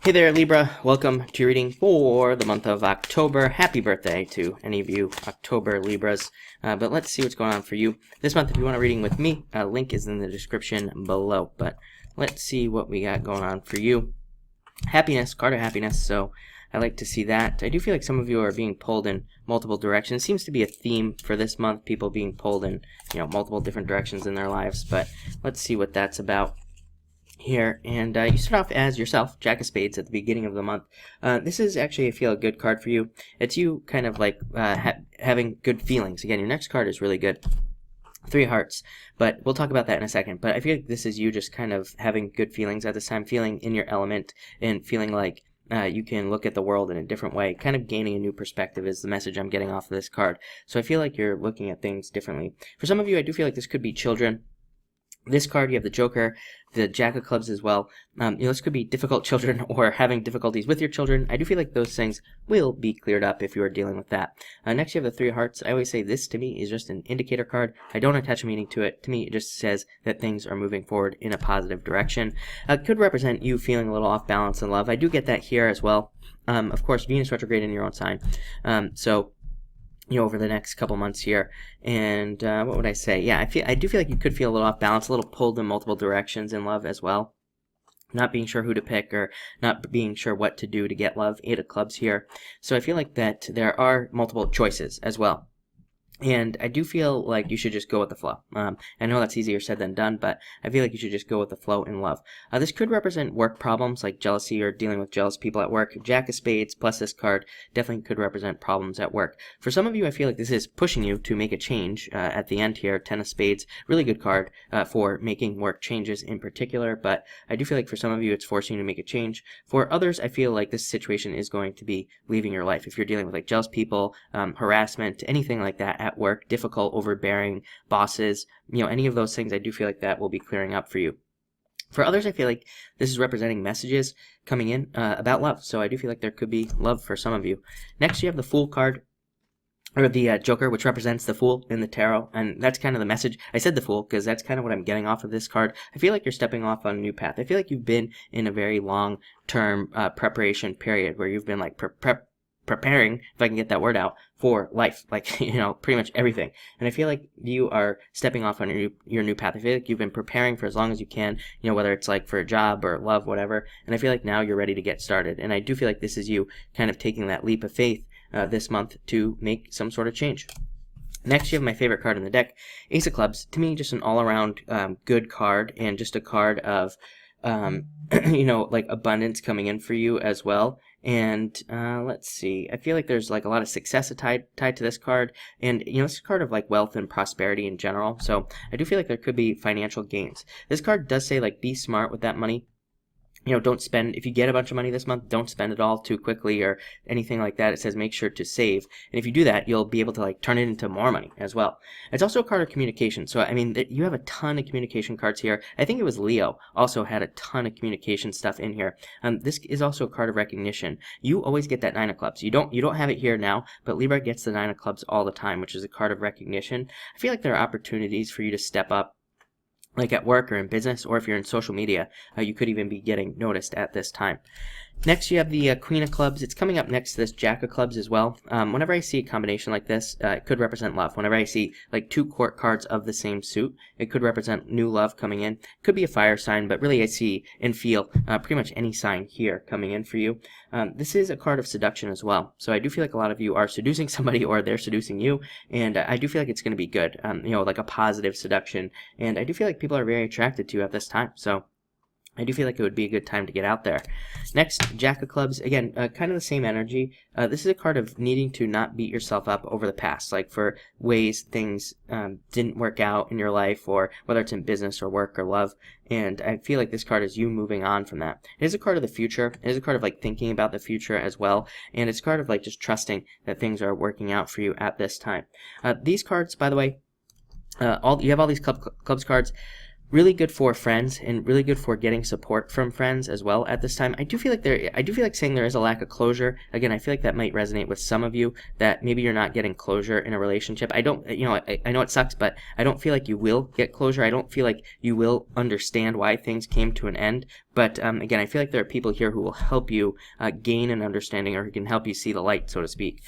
Hey there, Libra. Welcome to your reading for the month of October. Happy birthday to any of you October Libras. But let's see what's going on for you this month. If you want a reading with me, link is in the description below. But let's see what we got going on for you. Happiness, card of happiness. So I like to see that. I do feel like some of you are being pulled in multiple directions. Seems to be a theme for this month, people being pulled in, multiple different directions in their lives. But let's see what that's about here. And you start off as yourself, Jack of Spades, at the beginning of the month. This is actually, I feel, a good card for you. It's you kind of like having good feelings. Again, your next card is really good. Three of Hearts, but we'll talk about that in a second. But I feel like this is you just kind of having good feelings at this time, feeling in your element and feeling like you can look at the world in a different way, kind of gaining a new perspective is the message I'm getting off of this card. So I feel like you're looking at things differently. For some of you, I do feel like this could be children. This card, you have the Joker, the Jack of Clubs as well. This could be difficult children or having difficulties with your children. I do feel like those things will be cleared up if you are dealing with that. Next, you have the Three of Hearts. I always say this, to me, is just an indicator card. I don't attach a meaning to it. To me, it just says that things are moving forward in a positive direction. It could represent you feeling a little off balance in love. I do get that here as well. Of course, Venus retrograde in your own sign. Over the next couple months here. And what would I say? Yeah, I do feel like you could feel a little off balance, a little pulled in multiple directions in love as well. Not being sure who to pick or not being sure what to do to get love. Eight of Clubs here. So I feel like that there are multiple choices as well. And I do feel like you should just go with the flow. I know that's easier said than done, but I feel like you should just go with the flow in love. This could represent work problems like jealousy or dealing with jealous people at work. Jack of Spades plus this card definitely could represent problems at work. For some of you, I feel like this is pushing you to make a change at the end here. Ten of Spades, really good card for making work changes in particular, but I do feel like for some of you, it's forcing you to make a change. For others, I feel like this situation is going to be leaving your life. If you're dealing with like jealous people, harassment, anything like that at work, difficult, overbearing bosses, any of those things, I do feel like that will be clearing up for you. For others, I feel like this is representing messages coming in about love. So I do feel like there could be love for some of you. Next, you have the Fool card, or the Joker, which represents the Fool in the tarot, and that's kind of the message. I said the Fool because that's kind of what I'm getting off of this card. I feel like you're stepping off on a new path. I feel like you've been in a very long-term preparation period where you've been like preparing, if I can get that word out, for life, like, pretty much everything. And I feel like you are stepping off on your new path. I feel like you've been preparing for as long as you can, whether it's like for a job or love, whatever. And I feel like now you're ready to get started. And I do feel like this is you kind of taking that leap of faith this month to make some sort of change. Next, you have my favorite card in the deck, Ace of Clubs. To me, just an all-around good card, and just a card of like abundance coming in for you as well. And let's see, I feel like there's like a lot of success tied to this card, and it's a card of like wealth and prosperity in general. So I do feel like there could be financial gains. This card does say like be smart with that money. Don't spend, if you get a bunch of money this month, don't spend it all too quickly or anything like that. It says make sure to save. And if you do that, you'll be able to like turn it into more money as well. It's also a card of communication. So, I mean, you have a ton of communication cards here. I think it was Leo also had a ton of communication stuff in here. This is also a card of recognition. You always get that Nine of Clubs. You don't have it here now, but Libra gets the Nine of Clubs all the time, which is a card of recognition. I feel like there are opportunities for you to step up, like at work or in business, or if you're in social media, you could even be getting noticed at this time. Next, you have the Queen of Clubs. It's coming up next to this Jack of Clubs as well. Whenever I see a combination like this, it could represent love. Whenever I see like two court cards of the same suit, it could represent new love coming in. Could be a fire sign, but really I see and feel pretty much any sign here coming in for you. This is a card of seduction as well. So I do feel like a lot of you are seducing somebody or they're seducing you, and I do feel like it's going to be good, like a positive seduction. And I do feel like people are very attracted to you at this time. So I do feel like it would be a good time to get out there. Next, Jack of Clubs. Again, kind of the same energy. This is a card of needing to not beat yourself up over the past, like for ways things didn't work out in your life, or whether it's in business or work or love. And I feel like this card is you moving on from that. It is a card of the future. It is a card of like thinking about the future as well. And it's a card of like just trusting that things are working out for you at this time. These cards, by the way, you have all these clubs cards. really good for friends and really good for getting support from friends as well at this time. I do feel like saying there is a lack of closure. Again, I feel like that might resonate with some of you, that maybe you're not getting closure in a relationship. I don't, I know it sucks, but I don't feel like you will get closure. I don't feel like you will understand why things came to an end. But again, I feel like there are people here who will help you gain an understanding, or who can help you see the light, so to speak.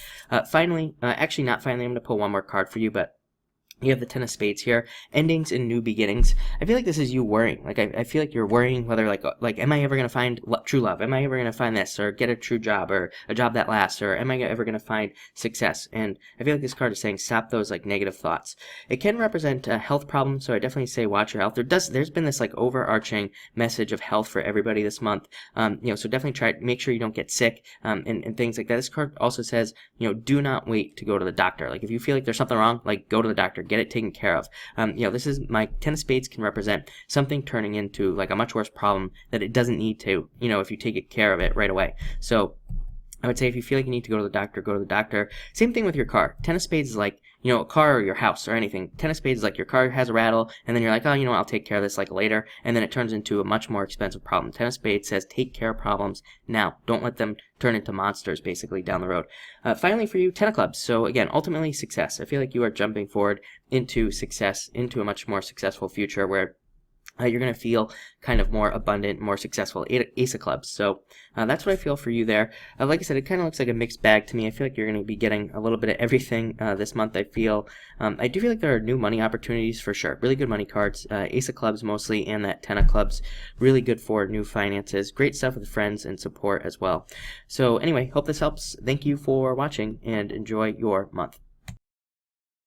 Finally, actually not finally, I'm going to pull one more card for you, but you have the Ten of Spades here, endings and new beginnings. I feel like this is you worrying. Like, I feel like you're worrying whether, like, am I ever going to find true love? Am I ever going to find this, or get a true job, or a job that lasts, or am I ever going to find success? And I feel like this card is saying stop those, like, negative thoughts. It can represent a health problem, so I definitely say watch your health. There's been this, like, overarching message of health for everybody this month. So definitely make sure you don't get sick, and things like that. This card also says, do not wait to go to the doctor. Like, if you feel like there's something wrong, like, go to the doctor. Get it taken care of. This is my Ten of Spades can represent something turning into like a much worse problem that it doesn't need to, if you take care of it right away. So I would say if you feel like you need to go to the doctor, go to the doctor. Same thing with your car. Ten of Spades is like, a car or your house or anything. Ten of Spades is like your car has a rattle, and then you're like, oh, I'll take care of this like later, and then it turns into a much more expensive problem. Ten of Spades says take care of problems now. Don't let them turn into monsters basically down the road. Finally for you, Ten of Clubs. So again, ultimately success. I feel like you are jumping forward into success, into a much more successful future where you're going to feel kind of more abundant, more successful. Ace of Clubs. So that's what I feel for you there. Like I said, it kind of looks like a mixed bag to me. I feel like you're going to be getting a little bit of everything this month, I feel. I do feel like there are new money opportunities for sure. Really good money cards. Ace of Clubs mostly, and that Ten of Clubs. Really good for new finances. Great stuff with friends and support as well. So anyway, hope this helps. Thank you for watching, and enjoy your month.